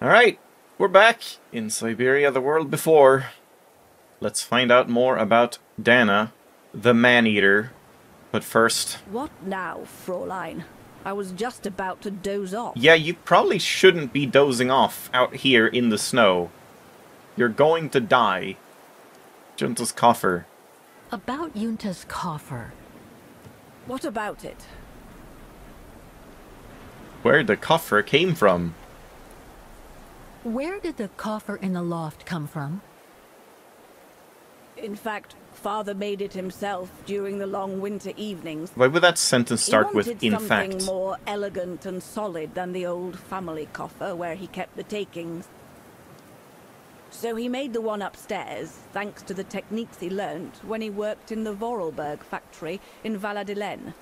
Alright, we're back in Syberia, the world before. Let's find out more about Dana, the man-eater. But first... What now, Fräulein? I was just about to doze off. Yeah, you probably shouldn't be dozing off out here in the snow. You're going to die. Junta's coffer. About Junta's coffer. What about it? Where the coffer came from. Where did the coffer in the loft come from? In fact, Father made it himself during the long winter evenings. Why would that sentence start with He "in wanted fact"? something more elegant and solid than the old family coffer where he kept the takings. So he made the one upstairs, thanks to the techniques he learnt when he worked in the Vorarlberg factory in Valladolid.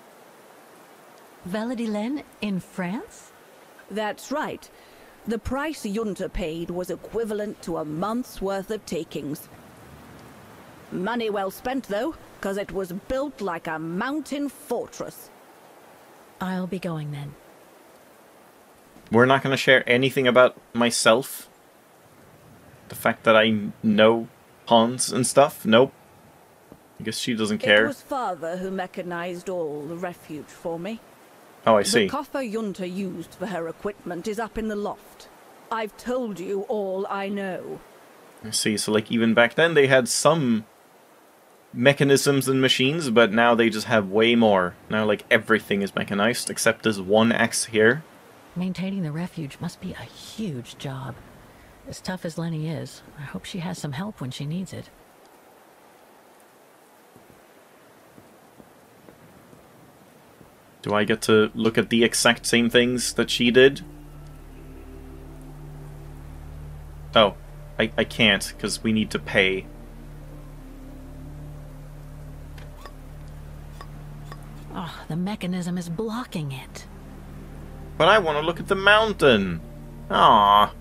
Valladolid in France? That's right. The price Junta paid was equivalent to a month's worth of takings. Money well spent, though, because it was built like a mountain fortress. I'll be going then. We're not going to share anything about myself. The fact that I know pawns and stuff? Nope. I guess she doesn't care. It was Father who mechanized all the refuge for me. Oh, I see. The coffer Junta used for her equipment is up in the loft. I've told you all I know. I see. So, like, even back then they had some mechanisms and machines, but now they just have way more. Now, like, everything is mechanized, except this one axe here. Maintaining the refuge must be a huge job. As tough as Lenny is, I hope she has some help when she needs it. Do I get to look at the exact same things that she did? Oh, I can't, because we need to pay. Oh, the mechanism is blocking it. But I want to look at the mountain! Ah.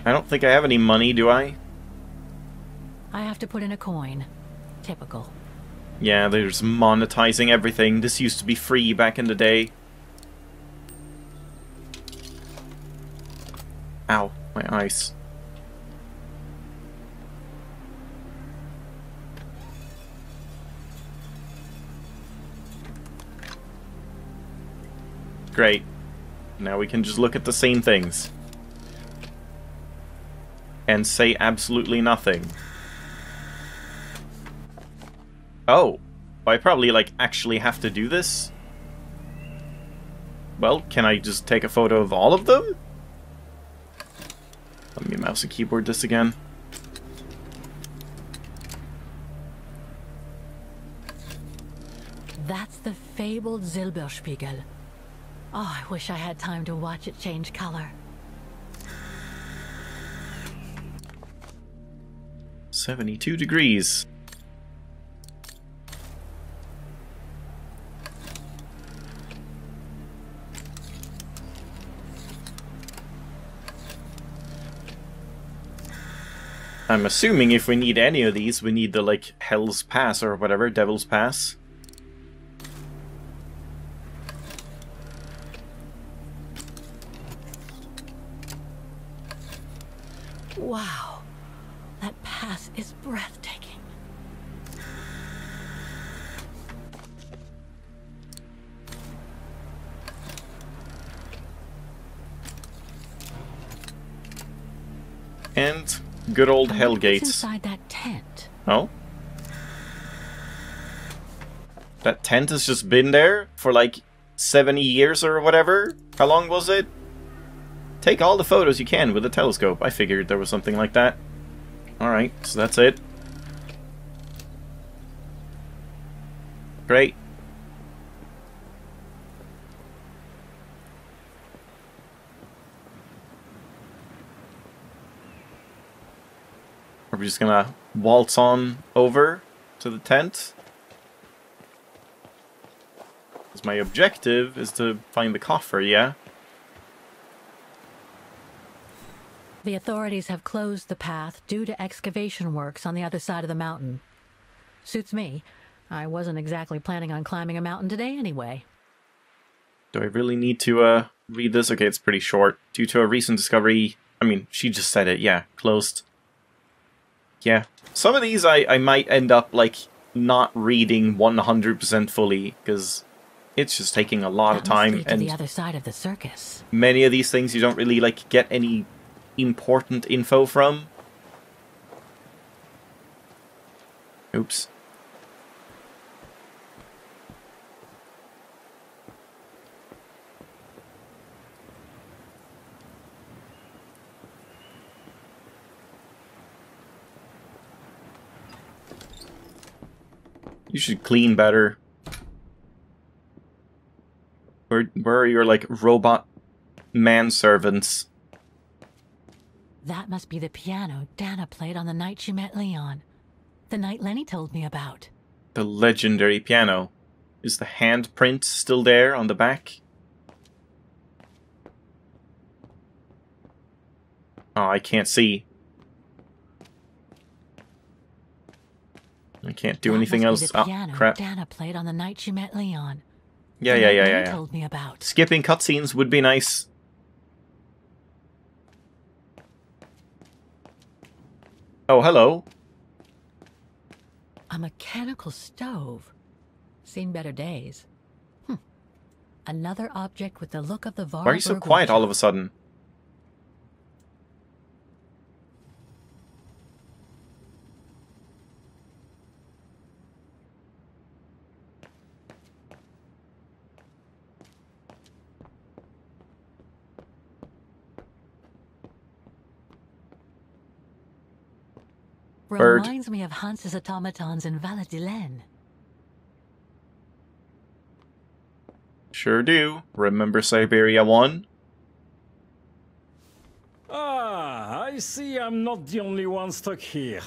I don't think I have any money, do I? I have to put in a coin. Typical. Yeah, they're just monetizing everything. This used to be free back in the day. Ow, my eyes. Great. Now we can just look at the same things. And say absolutely nothing. Oh, I probably, like, actually have to do this? Well, can I just take a photo of all of them? Let me mouse and keyboard this again. That's the fabled Silberspiegel. Oh, I wish I had time to watch it change color. 72 degrees. I'm assuming if we need any of these, we need the, like, Hell's Pass or whatever, Devil's Pass. Wow, that pass is breathtaking. And good old I Hell wonder what's Gates. inside that tent. Oh? That tent has just been there for like 70 years or whatever? How long was it? Take all the photos you can with a telescope. I figured there was something like that. Alright, so that's it. Great. Are we just gonna waltz on over to the tent? Because my objective is to find the coffer, yeah? The authorities have closed the path due to excavation works on the other side of the mountain. Suits me. I wasn't exactly planning on climbing a mountain today anyway. Do I really need to read this? Okay, it's pretty short. Due to a recent discovery... I mean, she just said it. Yeah, closed. Yeah. Some of these I might end up, like, not reading 100% fully, because it's just taking a lot of time. And to the other side of the circus. Many of these things you don't really, like, get any important info from. Oops. You should clean better. Where are your, like, robot manservants? That must be the piano Dana played on the night she met Leon. The night Lenny told me about. The legendary piano. Is the handprint still there on the back? Oh, I can't see. I can't do anything else. Oh, crap. Dana played on the night she met Leon. Yeah. Told me about. Skipping cutscenes would be nice. Oh, hello. A mechanical stove. Seen better days. Another object with the look of the Varberg. Why are you so quiet all of a sudden? Reminds me of Hans's automatons in Valladolid. Sure do. Remember Syberia 1? Ah, I see I'm not the only one stuck here.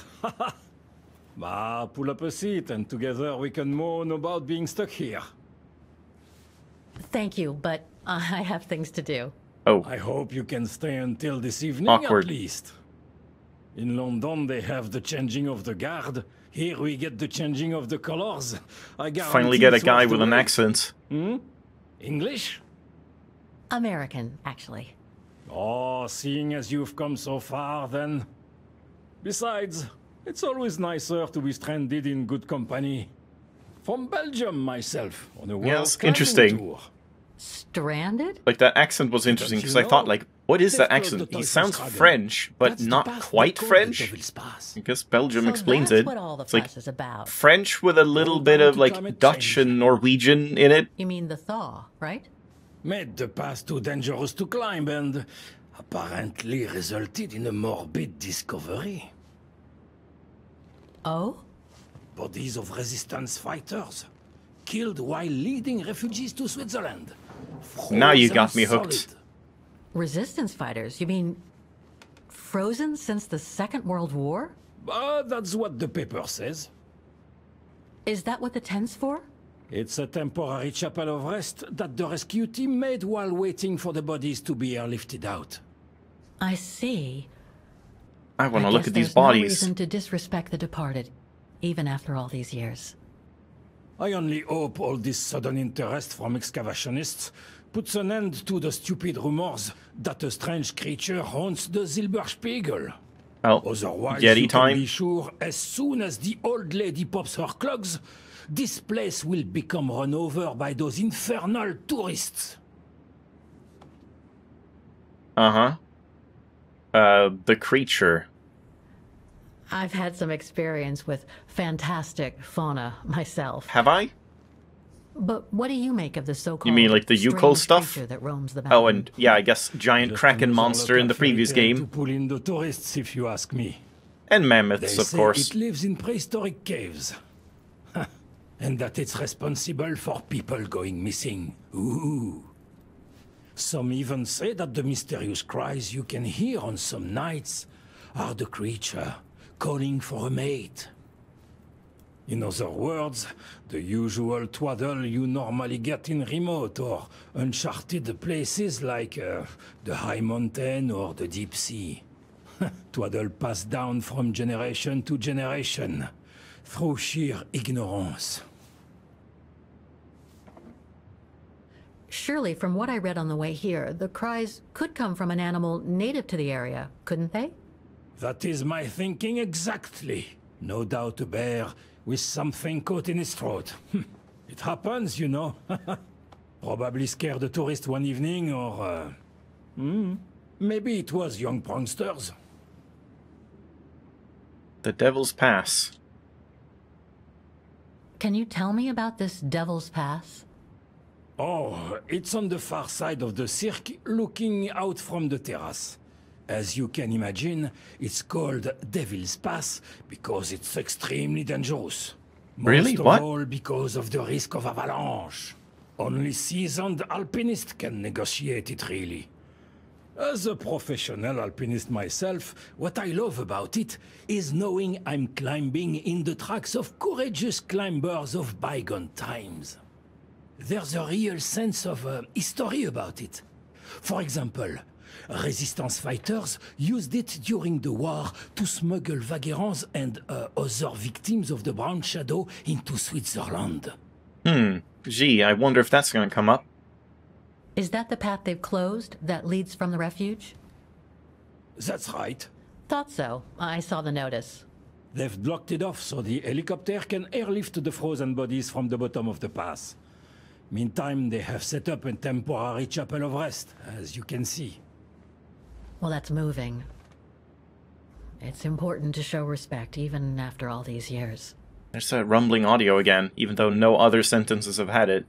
Bah, pull up a seat and together we can moan about being stuck here. Thank you, but I have things to do. Oh. I hope you can stay until this evening Awkward. at least. In London they have the changing of the guard. Here we get the changing of the colors. I Finally get a guy with an accent. English? American, actually. Oh, seeing as you've come so far, then. Besides, it's always nicer to be stranded in good company. From Belgium, myself, on a world interesting. tour. Stranded? Like, that accent was interesting, because I thought, like, what is that accent? He sounds French, but not quite French. I guess Belgium explains it. What all the It's like fuss is about. French with a little bit of, like, Dutch and Norwegian in it. You mean the thaw, right? Made the path too dangerous to climb and apparently resulted in a morbid discovery. Oh? Bodies of resistance fighters killed while leading refugees to Switzerland. Now you Frozen got me hooked. solid. Resistance fighters? You mean frozen since the Second World War? That's what the paper says. Is that what the tent's for? It's a temporary chapel of rest that the rescue team made while waiting for the bodies to be airlifted out. I see. I want to I look guess at these there's no bodies. reason to disrespect the departed, even after all these years. I only hope all this sudden interest from excavationists puts an end to the stupid rumors that a strange creature haunts the Silberspiegel. Oh, Otherwise, Yeti you time. can be sure as soon as the old lady pops her clogs, this place will become run over by those infernal tourists. Uh-huh. The creature. I've had some experience with fantastic fauna myself. Have I? But what do you make of the so-called You mean like the Yukol strange stuff? creature that roams the Oh, mountain? and yeah, I guess giant Just kraken another monster in the local previous fairy tale game. to pull in the tourists, if you ask me. And They mammoths, of say course. it lives in prehistoric caves. And that it's responsible for people going missing. Ooh. Some even say that the mysterious cries you can hear on some nights are the creature calling for a mate. In other words, the usual twaddle you normally get in remote or uncharted places like the high mountain or the deep sea. Twaddle passed down from generation to generation through sheer ignorance. Surely, from what I read on the way here, the cries could come from an animal native to the area, couldn't they? That is my thinking exactly. No doubt a bear with something caught in his throat. It happens, you know. Probably scared a tourist one evening, or... maybe it was young pranksters. The Devil's Pass. Can you tell me about this Devil's Pass? Oh, it's on the far side of the cirque, looking out from the terrace. As you can imagine, it's called Devil's Pass because it's extremely dangerous. Really? Most What? of all because of the risk of avalanche. Only seasoned alpinists can negotiate it, really. As a professional alpinist myself, what I love about it is knowing I'm climbing in the tracks of courageous climbers of bygone times. There's a real sense of history about it. For example, resistance fighters used it during the war to smuggle vagrants and other victims of the Brown Shadow into Switzerland. Gee, I wonder if that's gonna come up. Is that the path they've closed that leads from the refuge? That's right. Thought so. I saw the notice. They've blocked it off so the helicopter can airlift the frozen bodies from the bottom of the pass. Meantime, they have set up a temporary chapel of rest, as you can see. Well, that's moving. It's important to show respect, even after all these years. There's that rumbling audio again, even though no other sentences have had it.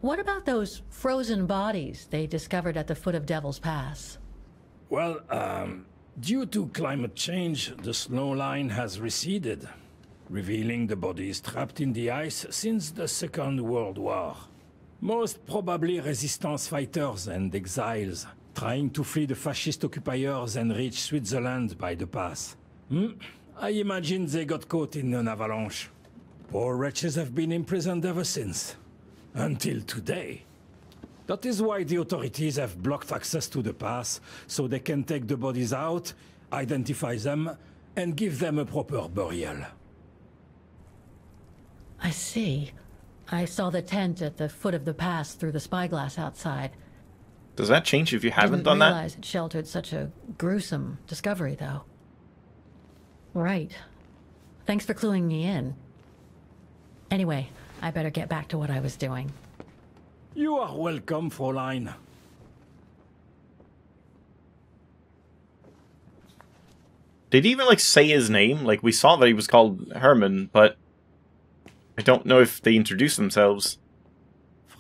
What about those frozen bodies they discovered at the foot of Devil's Pass? Well, due to climate change, the snow line has receded, revealing the bodies trapped in the ice since the Second World War. Most probably resistance fighters and exiles, trying to flee the fascist occupiers and reach Switzerland by the pass. I imagine they got caught in an avalanche. Poor wretches have been imprisoned ever since. Until today. That is why the authorities have blocked access to the pass, so they can take the bodies out, identify them, and give them a proper burial. I see. I saw the tent at the foot of the pass through the spyglass outside. Does that change if you haven't done Didn't that? realize it sheltered such a gruesome discovery, though. Right. Thanks for cluing me in. Anyway, I better get back to what I was doing. You are welcome, Fräulein. Did he even, like, say his name? Like, we saw that he was called Herman, but I don't know if they introduced themselves.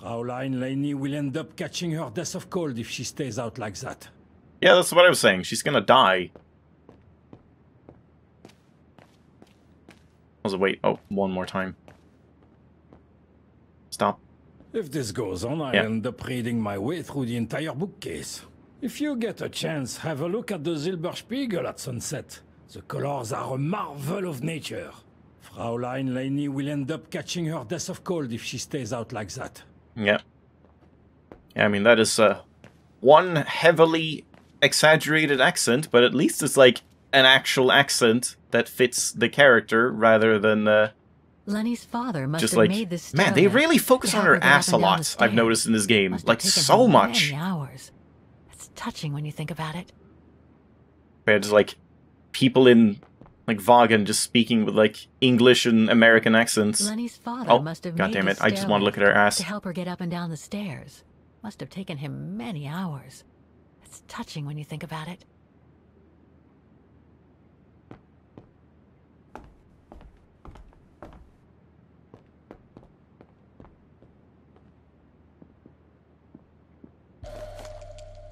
Fräulein Laney will end up catching her death of cold if she stays out like that. Yeah, that's what I was saying. She's gonna die. Also, wait. Oh, one more time. Stop. If this goes on, I end up reading my way through the entire bookcase. If you get a chance, have a look at the Silberspiegel at sunset. The colors are a marvel of nature. Fräulein Laney will end up catching her death of cold if she stays out like that. Yeah. Yeah, I mean, that is one heavily exaggerated accent, but at least it's like an actual accent that fits the character rather than Lenny's father must just have like, made this man, they really focus on her ass a lot, I've noticed in this game. Must have Like, taken so him much. many hours. It's touching when you think about it. Where just like people in like Vaughan just speaking with like English and American accents. Lenny's father Oh, must have God made damn this it, I just want to look at her ass. to help her get up and down the stairs. Must have taken him many hours. It's touching when you think about it.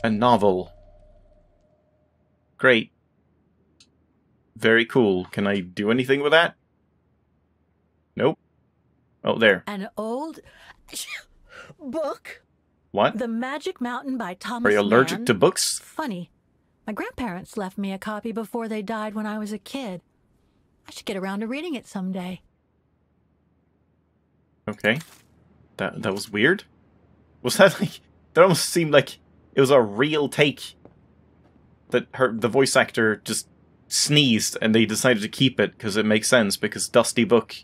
A novel. Great. Very cool. Can I do anything with that? Nope. Oh, there. An old book? What? The Magic Mountain by Thomas Are you allergic Mann? to books? Funny. My grandparents left me a copy before they died when I was a kid. I should get around to reading it someday. Okay. That was weird. Was that like... That almost seemed like it was a real take. That the voice actor just sneezed and they decided to keep it because it makes sense, because Dusty Book.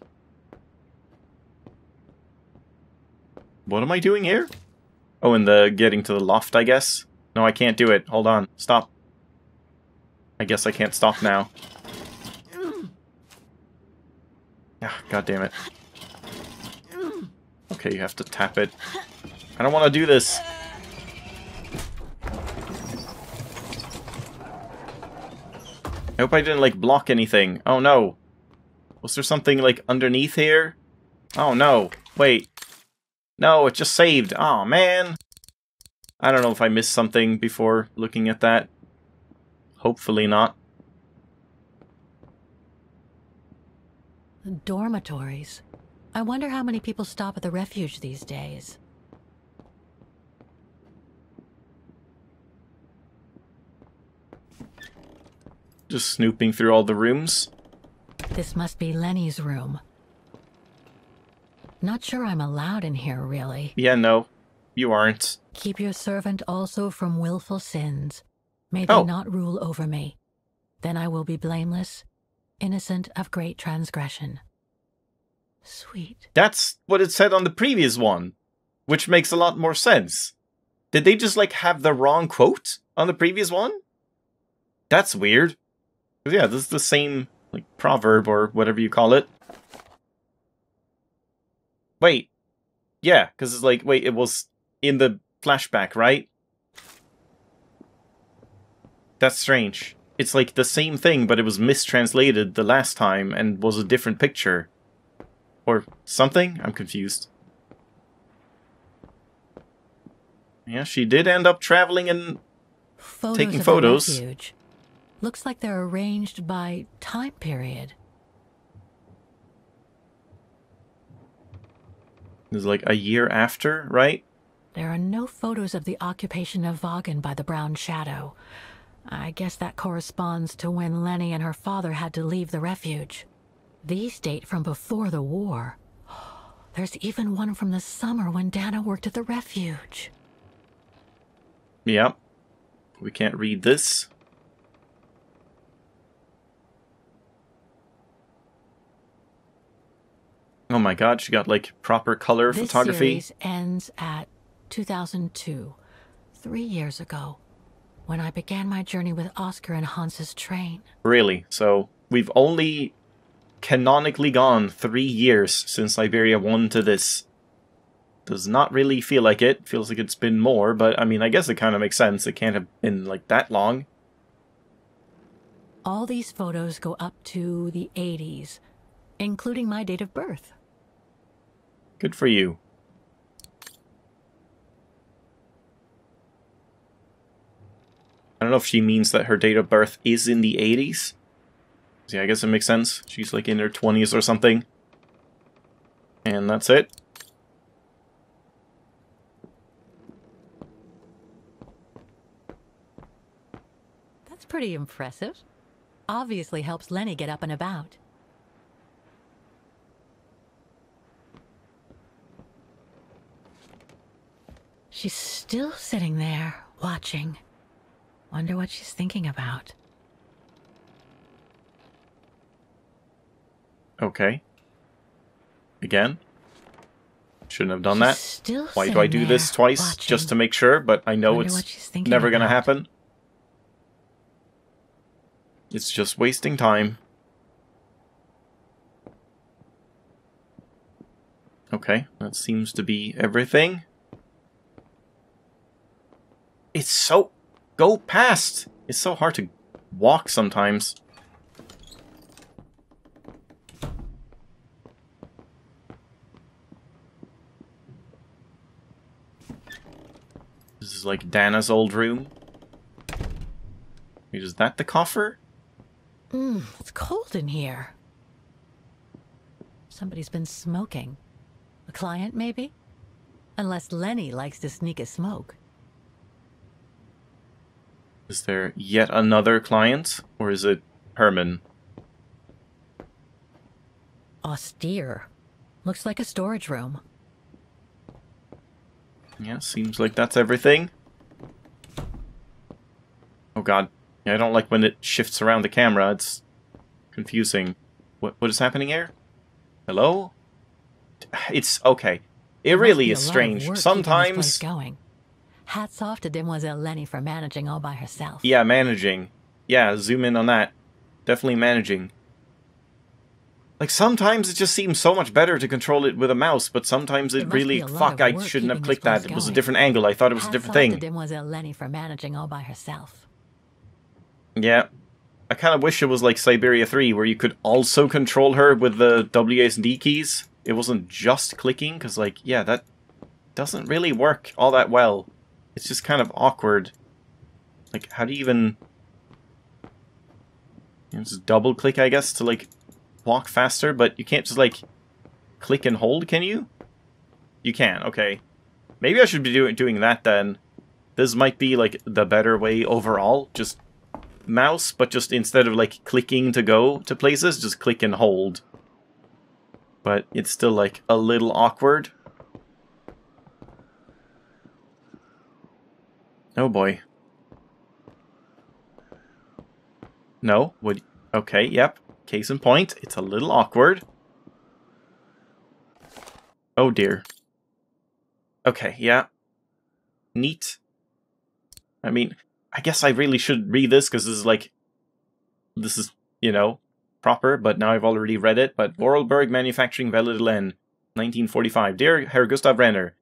What am I doing here? Oh, and the getting to the loft, I guess? No, I can't do it. Hold on. Stop. I guess I can't stop now. Ah, God damn it. Okay, you have to tap it. I don't want to do this. I hope I didn't, like, block anything. Oh, no. Was there something, like, underneath here? Oh, no. Wait. No, it just saved. Oh, man. I don't know if I missed something before looking at that. Hopefully not. Dormitories. I wonder how many people stop at the refuge these days. Just snooping through all the rooms. This must be Lenny's room. Not sure I'm allowed in here, really. Yeah, no. You aren't. Keep your servant also from willful sins. May they not rule over me. Then I will be blameless, innocent of great transgression. Sweet. That's what it said on the previous one, which makes a lot more sense. Did they just, like, have the wrong quote on the previous one? That's weird. 'Cause, yeah, this is the same, like, proverb or whatever you call it. Wait. Yeah, because it's like, wait, it was in the flashback, right? That's strange. It's like the same thing, but it was mistranslated the last time and was a different picture. Or something? I'm confused. Yeah, she did end up traveling and taking photos. Of the refuge. Looks like they're arranged by time period. It's like a year after, right? There are no photos of the occupation of Vaughan by the Brown Shadow. I guess that corresponds to when Lenny and her father had to leave the refuge. These date from before the war. There's even one from the summer when Dana worked at the refuge. Yep. We can't read this. Oh my god, she got, like, proper color photography. This series ends at 2002, 3 years ago, when I began my journey with Oscar and Hans's train. Really? So, we've only canonically gone 3 years since Syberia 1 to this. Does not really feel like it. Feels like it's been more, but I mean, I guess it kind of makes sense. It can't have been, like, that long. All these photos go up to the 80s, including my date of birth. Good for you. I don't know if she means that her date of birth is in the 80s. Yeah, I guess it makes sense. She's like in her 20s or something. And that's it. That's pretty impressive. Obviously helps Lenny get up and about. She's still sitting there, watching. Wonder what she's thinking about. Okay. Again. Shouldn't have done that. Still Why do I do this twice? watching. Just to make sure, but I know Wonder it's what she's thinking never gonna about. happen. It's just wasting time. Okay, that seems to be everything. It's so... Go past! It's so hard to walk sometimes. This is like Dana's old room. Wait, is that the coffer? It's cold in here. Somebody's been smoking. A client, maybe? Unless Lenny likes to sneak a smoke. Is there yet another client? Or is it Herman? Austere. Looks like a storage room. Yeah, seems like that's everything. Oh god. Yeah, I don't like when it shifts around the camera. It's confusing. What is happening here? Hello? It's okay. It really is strange. Sometimes Hats off to Demoiselle Lenny for managing all by herself. Yeah, managing. Yeah, zoom in on that. Definitely managing. Like, sometimes it just seems so much better to control it with a mouse, but sometimes it really... Fuck, I shouldn't have clicked that. It was a different angle. I thought it was a different thing. Hats off to Demoiselle Lenny for managing all by herself. Yeah. I kind of wish it was like Syberia 3, where you could also control her with the WASD keys. It wasn't just clicking, because, like, yeah, that doesn't really work all that well. It's just kind of awkward. Like, how do you even... You know, just double click, I guess, to, like, walk faster, but you can't just, like, click and hold, can you? You can, okay. Maybe I should be doing that, then. This might be, like, the better way overall. Just mouse, but just instead of, like, clicking to go to places, just click and hold. But it's still, like, a little awkward. Oh boy. No? Would... Okay, yep. Case in point, it's a little awkward. Oh dear. Okay, yeah. Neat. I mean, I guess I really should read this, because this is like... This is, you know, proper, but now I've already read it. But Vorarlberg Manufacturing Velidlen, 1945. Dear Herr Gustav Renner,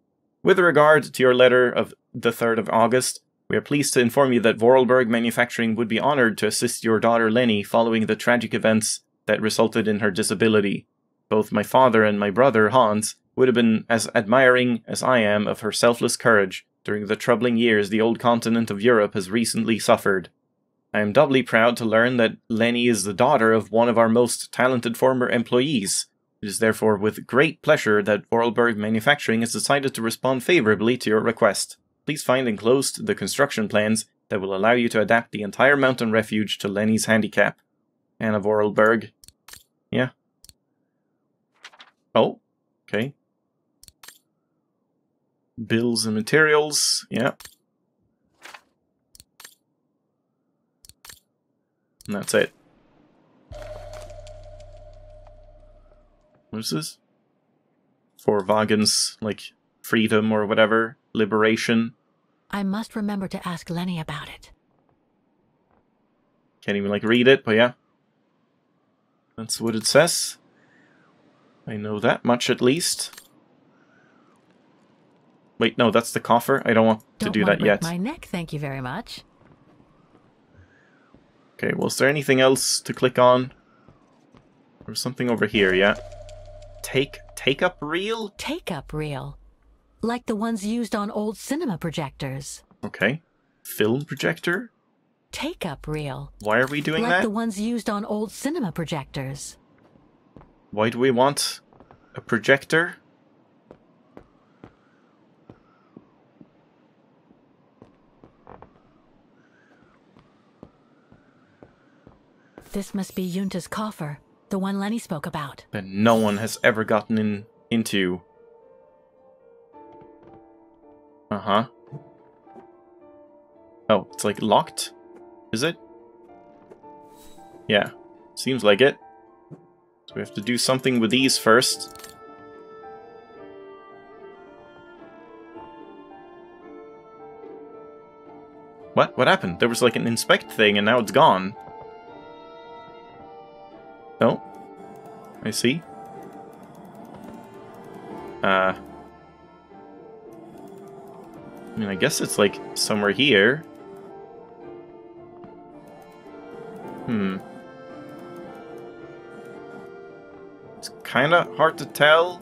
with regard to your letter of the 3rd of August, we are pleased to inform you that Vorarlberg Manufacturing would be honored to assist your daughter Lenny following the tragic events that resulted in her disability. Both my father and my brother, Hans, would have been as admiring as I am of her selfless courage during the troubling years the old continent of Europe has recently suffered. I am doubly proud to learn that Lenny is the daughter of one of our most talented former employees. It is therefore with great pleasure that Vorarlberg Manufacturing has decided to respond favorably to your request. Please find enclosed the construction plans that will allow you to adapt the entire mountain refuge to Lenny's handicap. Anna Vorarlberg. Yeah. Oh, okay. Bills and materials, yeah. And that's it. What is this? For Vaughan's, like, freedom or whatever. Liberation. I must remember to ask Lenny about it. Can't even, like, read it, but yeah. That's what it says. I know that much, at least. Wait, no, that's the coffer. I don't want to do that yet. My neck, thank you very much. Okay, well, is there anything else to click on? There's something over here, yeah. Take-up reel? Take-up reel. Like the ones used on old cinema projectors. Okay. Film projector? Take-up reel. Why are we doing that? Like the ones used on old cinema projectors. Why do we want a projector? This must be Yunta's coffer, the one Lenny spoke about. That no one has ever gotten into. Uh-huh. Oh, it's like locked? Is it? Yeah, seems like it. So we have to do something with these first. What? What happened? There was like an inspect thing and now it's gone. Oh, I see. I mean, I guess it's like somewhere here. It's kind of hard to tell.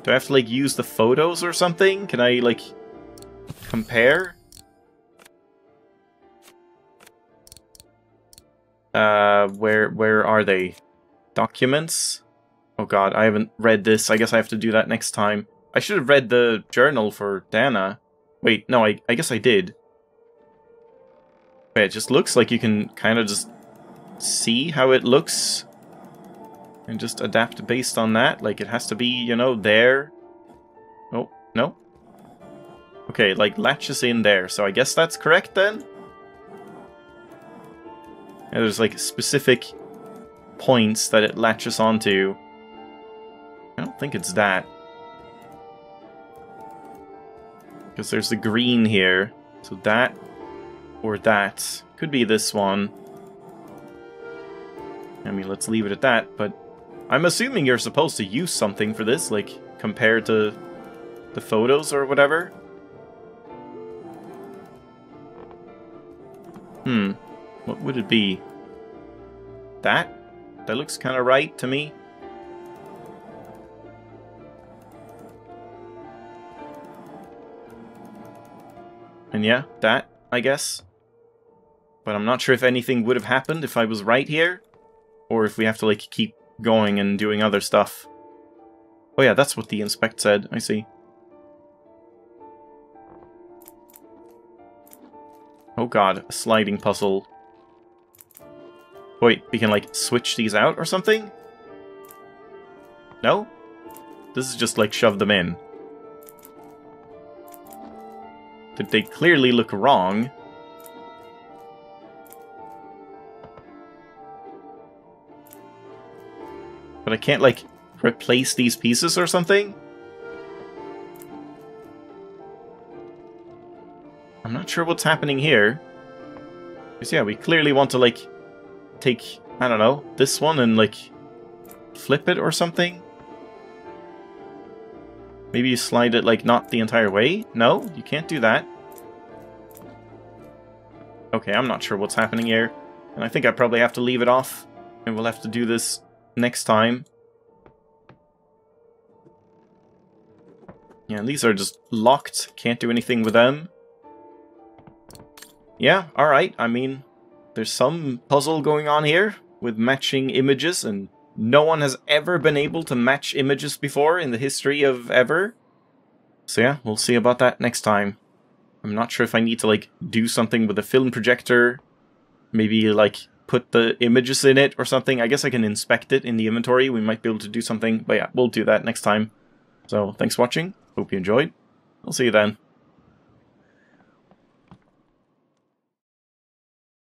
Do I have to like use the photos or something? Can I like compare? Where are they? Documents? Oh god, I haven't read this. I guess I have to do that next time. I should have read the journal for Dana. Wait, no, I guess I did. Wait, it just looks like you can kind of just see how it looks and just adapt based on that. Like, it has to be, you know, there. Oh, no. Okay, like, latches in there. So I guess that's correct then? And there's, like, specific points that it latches onto. I don't think it's that. Because there's the green here. So that or that. Could be this one. I mean, let's leave it at that, but I'm assuming you're supposed to use something for this, like, compared to the photos or whatever. What would it be? That? That looks kind of right to me. And yeah, that, I guess. But I'm not sure if anything would have happened if I was right here. Or if we have to, like, keep going and doing other stuff. Oh yeah, that's what the inspect said. I see. Oh god, a sliding puzzle. Wait, we can, like, switch these out or something? No? This is just, like, shove them in. They clearly look wrong. But I can't, like, replace these pieces or something? I'm not sure what's happening here. Because, yeah, we clearly want to, like, take, I don't know, this one and, like, flip it or something? Maybe you slide it, like, not the entire way? No, you can't do that. Okay, I'm not sure what's happening here. And I think I probably have to leave it off. And we'll have to do this next time. Yeah, these are just locked. Can't do anything with them. Yeah, alright. I mean, there's some puzzle going on here with matching images, and no one has ever been able to match images before in the history of ever. So yeah, we'll see about that next time. I'm not sure if I need to, like, do something with a film projector. Maybe, like, put the images in it or something. I guess I can inspect it in the inventory. We might be able to do something. But yeah, we'll do that next time. So, thanks for watching. Hope you enjoyed. I'll see you then.